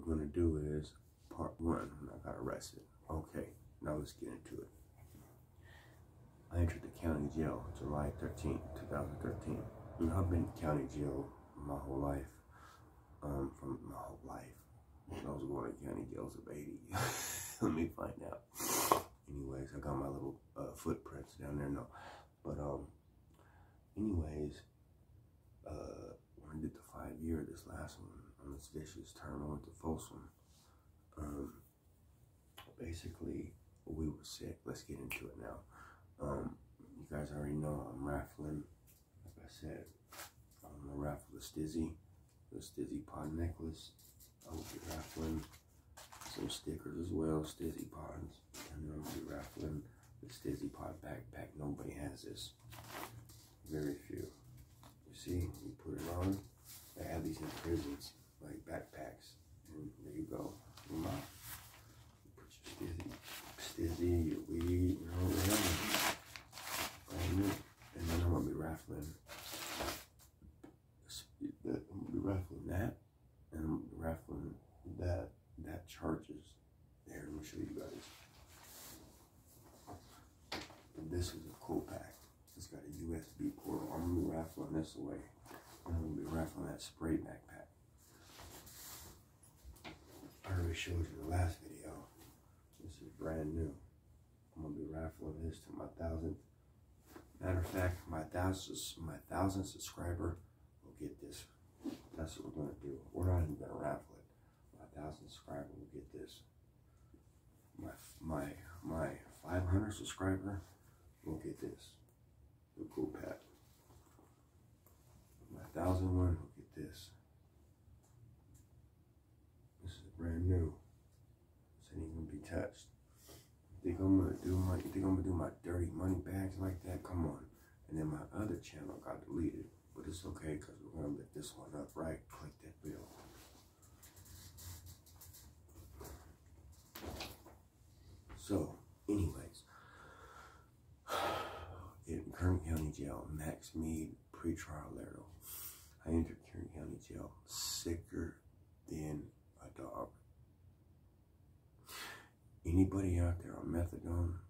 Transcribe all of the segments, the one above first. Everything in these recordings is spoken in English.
we're gonna do is part one when I got arrested. Okay, now let's get into it. I entered the county jail July 13th, 2013. You know, I've been in county jail my whole life. From my whole life. I was going to county jail as a baby. Let me find out. Anyways, I got my little footprints down there. No, but anyways, when I did the 5-year, this last one on this vicious term, I went to Folsom. Basically, we were sick. Let's get into it now. You guys already know I'm raffling. Like I said, I'm gonna raffle the Stizzy pod necklace. I will be raffling some stickers as well, Stizzy pods, and then I'll be raffling the Stizzy pod backpack. Nobody has this. Very few. You see, you put it on. They have these in prisons, like backpacks, and there you go. You put your Stizzy, your weed, you know, whatever. And then I'm gonna be raffling. I'm gonna be raffling that, and I'm gonna be raffling that charges. Here, let me show you guys. And this is a cool pack. It's got a USB port. I'm gonna be raffling this away. And I'm gonna be raffling that spray backpack. I already showed you the last video. This is brand new. I'm gonna be raffling this to my 1,000th. Matter of fact, my 1,000th subscriber will get this. That's what we're gonna do. We're not even gonna raffle it. My 1,000th subscriber will get this. My 500 subscriber will get this. The cool pack. My 1,000 one will get this. This is brand new. This ain't even gonna be touched. You think I'm gonna do my dirty money bags like that? Come on. And then my other channel got deleted. But it's okay, because we're going to lift this one up, right? Click that bill. So, anyways, in Kern County Jail, Max Mead, pretrial Laredo. I entered Kern County Jail sicker than a dog. Anybody out there on methadone?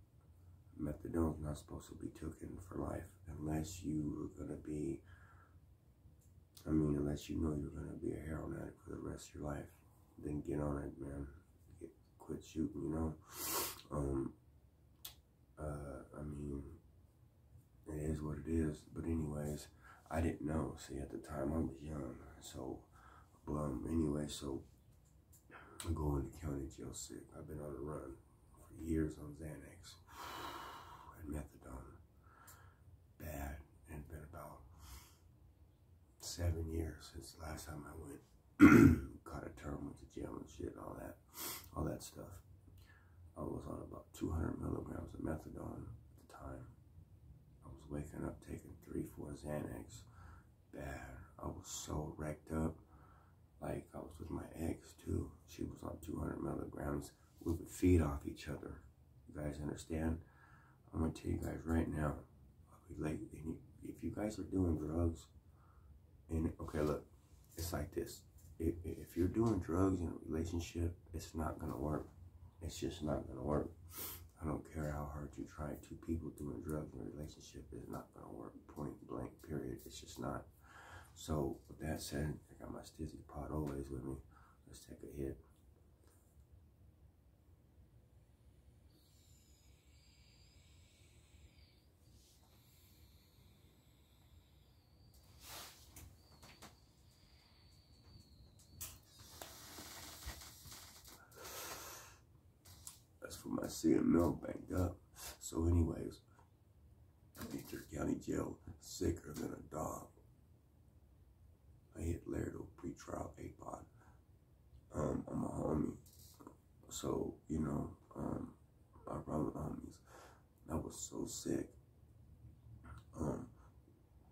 Methadone's not supposed to be taken for life unless you are going to be, unless you know you're going to be a heroin addict for the rest of your life. Then get on it, man. Quit shooting, you know. It is what it is. But anyways, I didn't know. See, at the time I was young. So, so I'm going to county jail sick. I've been on the run for years on Xanax and methadone. Bad. And it's been about 7 years since the last time I went. Caught a term, went to jail and shit, all that stuff. I was on about 200 milligrams of methadone at the time. I was waking up taking 3-4 Xanax. Bad. I was so wrecked up. Like, I was with my ex too. She was on 200 milligrams. We would feed off each other. You guys understand? I'm gonna tell you guys right now. If you guys are doing drugs, and okay, look, it's like this. If you're doing drugs in a relationship, it's not gonna work. It's just not gonna work. I don't care how hard you try. 2 people doing drugs in a relationship is not gonna work. Point blank, period. It's just not. So with that said, I got my Stizzy pod always with me. Let's take a hit. That's for my CML banked up. So anyways, I entered county jail sicker than a dog. I hit Laredo pretrial APOD. I'm a homie. So, you know, I run with homies. I was so sick.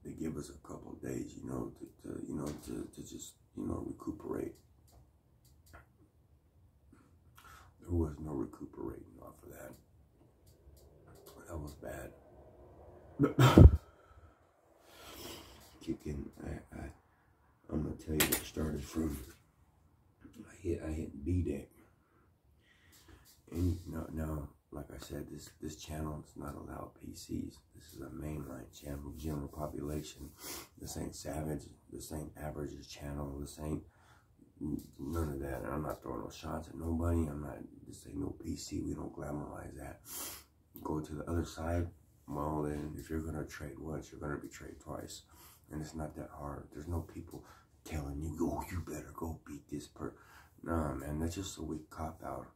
They give us a couple of days, you know, to just, you know, recuperate. There was no recuperating off of that. That was bad. I'm gonna tell you what started from. I hit B deck. And no, like I said, this channel is not allowed PCs. This is a mainline channel, general population. This ain't Savage. This ain't Average's channel. This ain't none of that. And I'm not throwing no shots at nobody. This ain't no PC. We don't glamorize that. Go to the other side. Well, then, if you're going to trade once, you're going to be traded twice. And it's not that hard. There's no people telling you, oh, you better go beat this person. Nah, man, that's just a weak cop-out.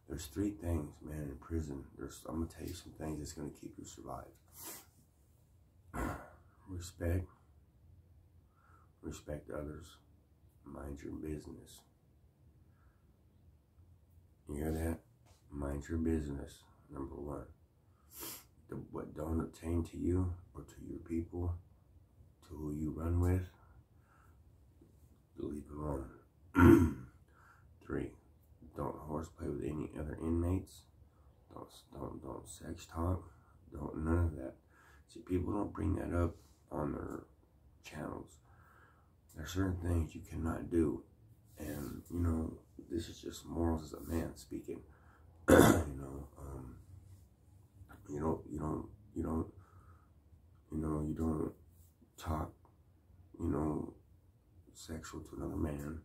There's 3 things, man, in prison. I'm going to tell you some things that's going to keep you survive. Respect. Respect others. Mind your business. You hear that? Mind your business, number 1. What don't obtain to you or to your people, to who you run with, leave it alone. 3, don't horseplay with any other inmates. Don't sex talk. None of that. See, people don't bring that up on their channels. There's certain things you cannot do, and this is just morals as a man speaking. You don't talk, sexual to another man.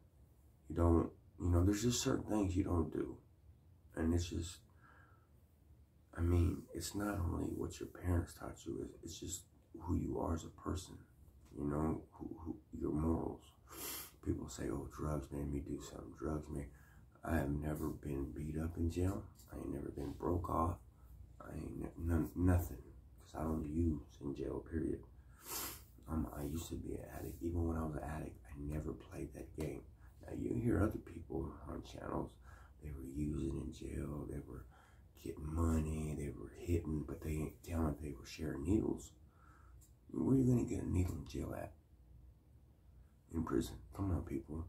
You don't, there's just certain things you don't do. And it's just, it's not only what your parents taught you, it's just who you are as a person, who your morals. People say, oh, drugs made me do something. Drugs made, I have never been beat up in jail. I ain't never been broke off. I ain't nothing, because I don't use in jail, period. I used to be an addict. Even when I was an addict, I never played that game. Now, you hear other people on channels, they were using in jail, they were getting money, they were hitting, but they ain't telling they were sharing needles. Where are you going to get a needle in jail at? In prison. Come on, people.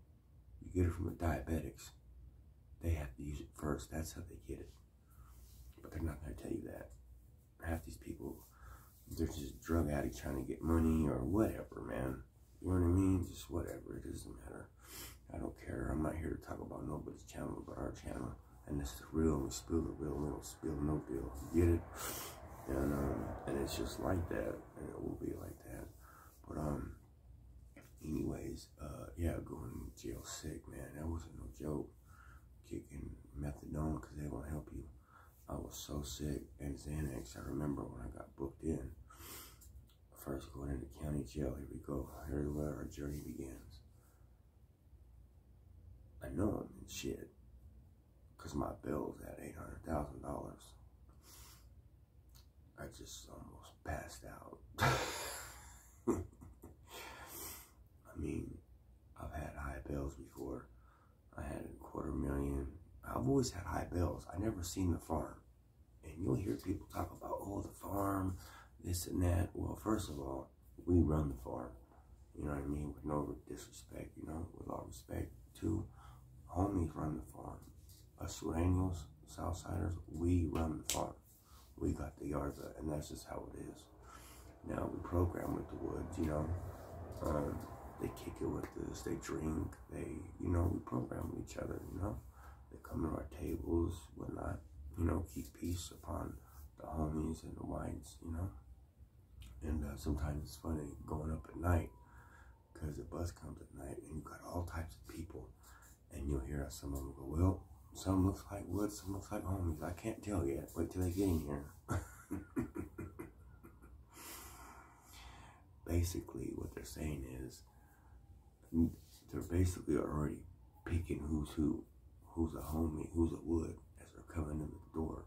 You get it from the diabetics. They have to use it first. That's how they get it. But they're not going to tell you that. Half these people, they're just drug addicts trying to get money or whatever, man. You know what I mean? Just whatever. It doesn't matter. I don't care. I'm not here to talk about nobody's channel but our channel. And this is real. We spill the real. We don't spill no deal. You get it? And it's just like that. And it will be like that. But, anyways, yeah, going to jail sick, man. That wasn't no joke. Kicking methadone because they won't help you. I was so sick. And Xanax, I remember when I got booked in. First going into county jail. Here we go. Here's where our journey begins. I know I'm in shit. Because my bill's at $800,000. I just almost passed out. I've had high bills before. I had $250,000. I've always had high bills. I never seen the farm. And you'll hear people talk about, oh, the farm, this and that. Well, first of all, we run the farm. You know what I mean? With no disrespect, with all respect. 2, homies run the farm. Us Sureños, Southsiders, we run the farm. We got the yarda, and that's just how it is. Now, we program with the woods, they kick it with us, they drink, we program with each other, They come to our tables, whatnot, keep peace upon the homies and the whites, And sometimes it's funny going up at night, because the bus comes at night, and you got all types of people, and you'll hear some of them go, well, some looks like woods, some looks like homies. I can't tell yet. Wait till they get in here. Basically, what they're saying is, they're basically already picking who's a homie, who's a wood, as they're coming in the door.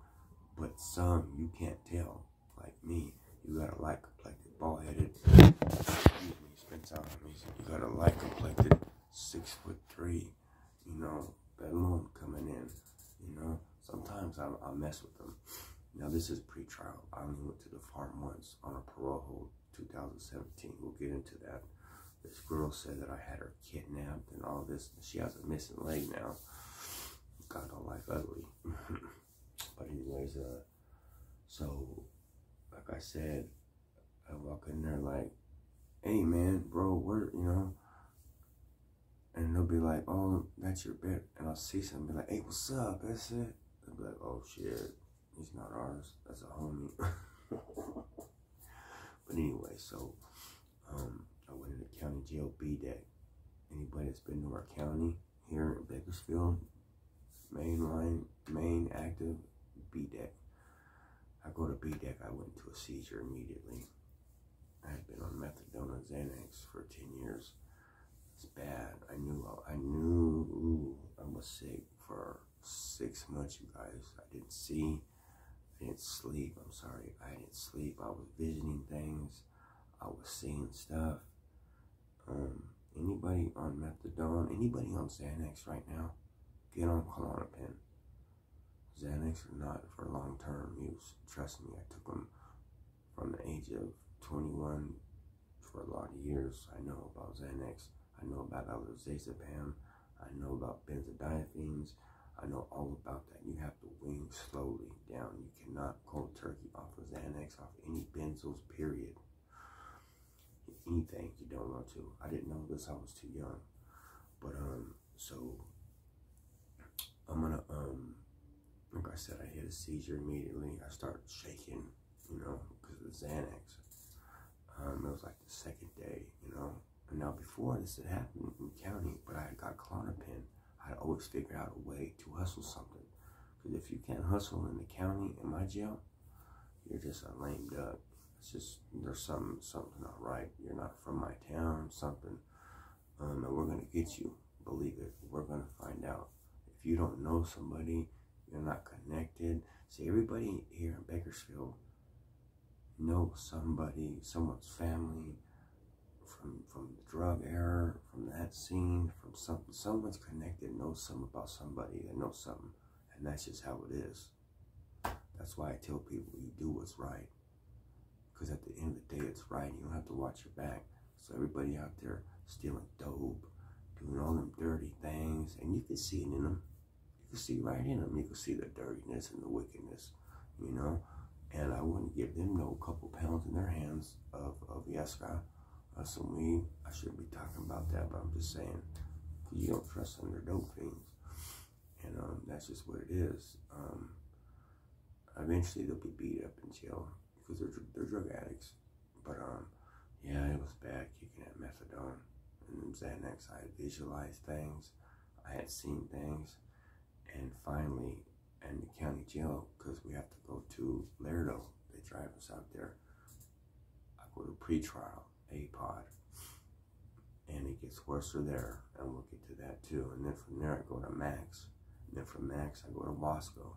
But some you can't tell. Like me, you got a light complected, bald headed. Excuse me, spins out on me. You got a light complected, 6'3", bedlam coming in. Sometimes I'll mess with them. Now this is pre-trial. I only went to the farm once on a parole hold, 2017. We'll get into that. This girl said that I had her kidnapped and all this. She has a missing leg now. God don't like ugly. But anyways, so like I said, I walk in there like, hey man, bro, where, and they'll be like, oh, that's your bed. And I'll see something, be like, hey, what's up? That's it. They'll be like, oh, shit. He's not ours. That's a homie. But anyway, so I went into county jail B-Deck. Anybody that's been to our county here in Bakersfield, main active B-Deck. I go to B-Deck, I went into a seizure immediately. I had been on methadone and Xanax for 10 years. It's bad. I knew I was sick for 6 months, you guys. I didn't see, I didn't sleep. I'm sorry, I didn't sleep. I was visioning things. I was seeing stuff. Anybody on methadone, anybody on Xanax right now, get on Klonopin. Xanax are not for long-term use. Trust me, I took them from the age of 21 for a lot of years. I know about Xanax. I know about Alazazepam. I know about benzodiazepines. I know all about that. You have to wean slowly down. You cannot cold turkey off of Xanax, off any benzos, period. Anything you don't want to. I didn't know this. I was too young. But so I'm gonna like I said, I hit a seizure immediately. I started shaking, you know, because of the Xanax. It was like the second day, you know. And now before this had happened in county, but I had got Klonopin, I'd always figure out a way to hustle something. Because if you can't hustle in the county, in my jail, you're just a lame duck. It's just, there's something not right. You're not from my town, something. And we're going to get you. Believe it. We're going to find out. If you don't know somebody, you're not connected. See, everybody here in Bakersfield knows somebody, someone's family, from the drug era, from that scene, from something. Someone's connected, knows something about somebody that knows something. And that's just how it is. That's why I tell people you do what's right. Because at the end of the day, it's right. You don't have to watch your back. So everybody out there stealing dope, doing all them dirty things, and you can see it in them. You can see right in them. You can see the dirtiness and the wickedness, you know. And I wouldn't give them no couple pounds in their hands of Yaska, some weed. I shouldn't be talking about that, but I'm just saying, because you don't trust them, they're dope fiends. And that's just what it is. Eventually they'll be beat up in jail because they're drug addicts. But yeah, it was bad kicking at methadone and Xanax. I had visualized things, I had seen things, and finally, in the county jail, because we have to go to Laredo, they drive us out there. I go to pretrial, A-pod, and it gets worse there, and we'll get to that too. And then from there, I go to Max, and then from Max, I go to Wasco.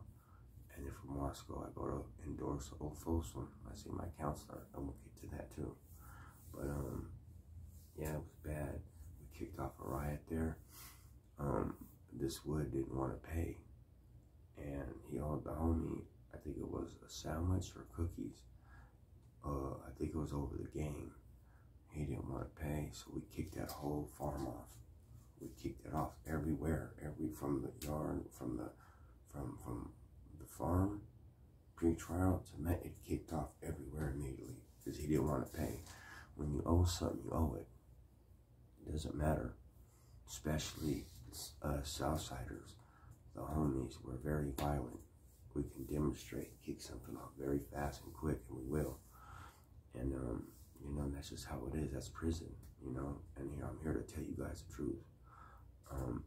And then from Wasco, I go to endorse Old Folsom. I see my counselor, and we'll get to that too. But yeah, it was bad. We kicked off a riot there. This Wood didn't want to pay, and he owed the homie, I think it was a sandwich or cookies. I think it was over the game. He didn't want to pay, so we kicked that whole farm off. We kicked it off everywhere, from the yard, from the farm, pre-trial to it kicked off everywhere immediately because he didn't want to pay. When you owe something, you owe it. It doesn't matter, especially Southsiders. The homies, we're very violent. We can demonstrate, kick something off very fast and quick, and we will. And you know, that's just how it is. That's prison, you know. And here I'm here to tell you guys the truth.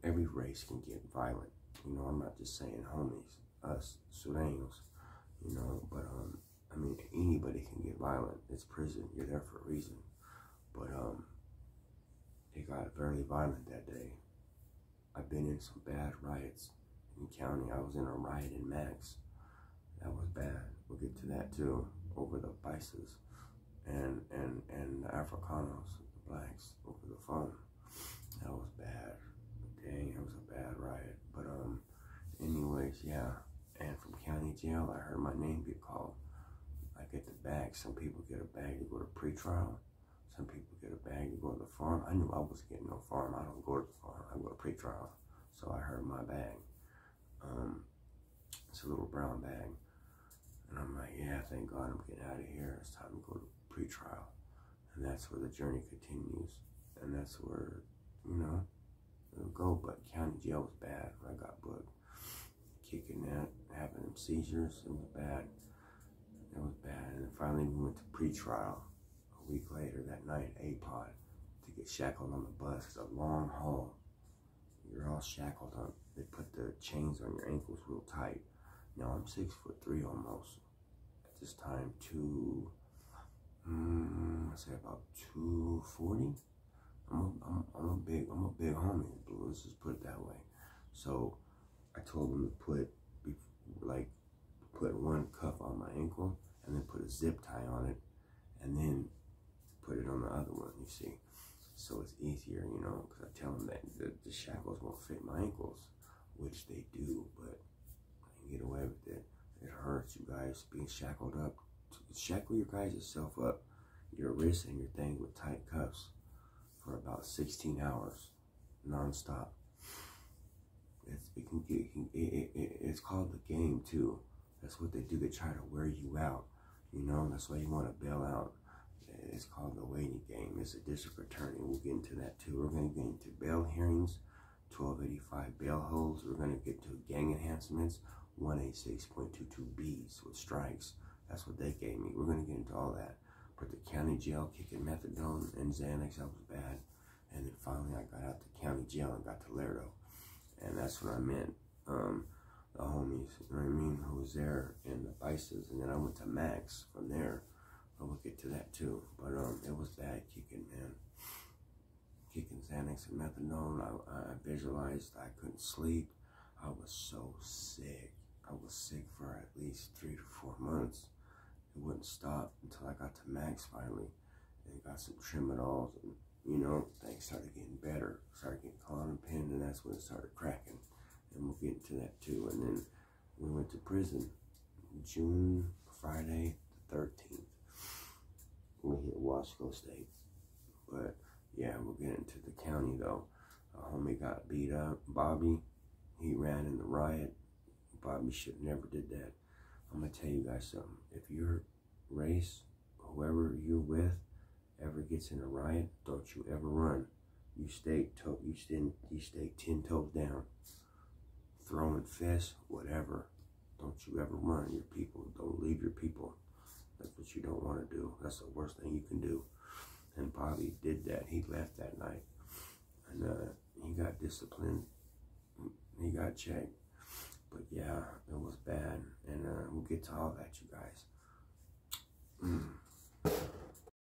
Every race can get violent. You know, I'm not just saying homies, us Sureños, you know, but I mean, anybody can get violent. It's prison. You're there for a reason. But it got very violent that day. I've been in some bad riots in county. I was in a riot in Max. That was bad. We'll get to that too, over the Paisas and the Africanos, the blacks, over the phone. That was bad. Dang, that was a bad riot. But anyways, yeah. And from county jail, I heard my name get called. I get the bag. Some people get a bag to go to pretrial. Some people get a bag to go to the farm. I knew I was getting no farm. I don't go to the farm. I go to pretrial. So I heard my bag. It's a little brown bag. And I'm like, yeah, thank God I'm getting out of here. It's time to go to pretrial. And that's where the journey continues. And that's where, you know, it'll go jail, but county jail was bad when I got booked. Kicking that, having them seizures, it was bad. It was bad. And then finally we went to pre-trial a week later that night, APOD, to get shackled on the bus. It's a long haul. You're all shackled on. They put the chains on your ankles real tight. Now I'm 6'3" almost. At this time, I say about 240. I'm a big homie. Let's just put it that way. So I told them to put one cuff on my ankle and then put a zip tie on it and then put it on the other one, you see. So it's easier, you know, because I tell them that the shackles won't fit my ankles, which they do, but I can get away with it. It hurts, you guys, being shackled up. Shackle your guys yourself up, your wrists and your thing with tight cuffs for about 16 hours, non-stop. It's called the game too. That's what they do. They try to wear you out. You know, that's why you want to bail out. It's called the waiting game. It's a district attorney. We'll get into that too. We're going to get into bail hearings, 1285 bail holds. We're going to get to gang enhancements, 186.22Bs with strikes. That's what they gave me. We're going to get into all that. But the county jail, kicking methadone and Xanax, that was bad. And then finally I got out to county jail and got to Lerdo. And that's what I meant. The homies, you know what I mean, who was there in the Bices. And then I went to Max from there. But we'll get to that too. But it was bad kicking, man. Kicking Xanax and methadone. I visualized I couldn't sleep. I was so sick. I was sick for at least 3 to 4 months. It wouldn't stop until I got to Max finally. And got some Tramadols and, you know, things started getting better. Started getting Klonopin, and that's when it started cracking. And we'll get into that too. And then we went to prison Friday the 13th. We hit Wasco State. But yeah, we'll get into the county though. A homie got beat up. Bobby, he ran in the riot. Bobby should never did that. I'm gonna tell you guys something. If your race, whoever you're with, ever gets in a riot, don't you ever run. You stay 10 toes down. Throwing fists, whatever. Don't you ever run your people. Don't leave your people. That's what you don't want to do. That's the worst thing you can do. And Bobby did that. He left that night. And he got disciplined. He got checked. But yeah, it was bad. And we'll get to all that, you guys.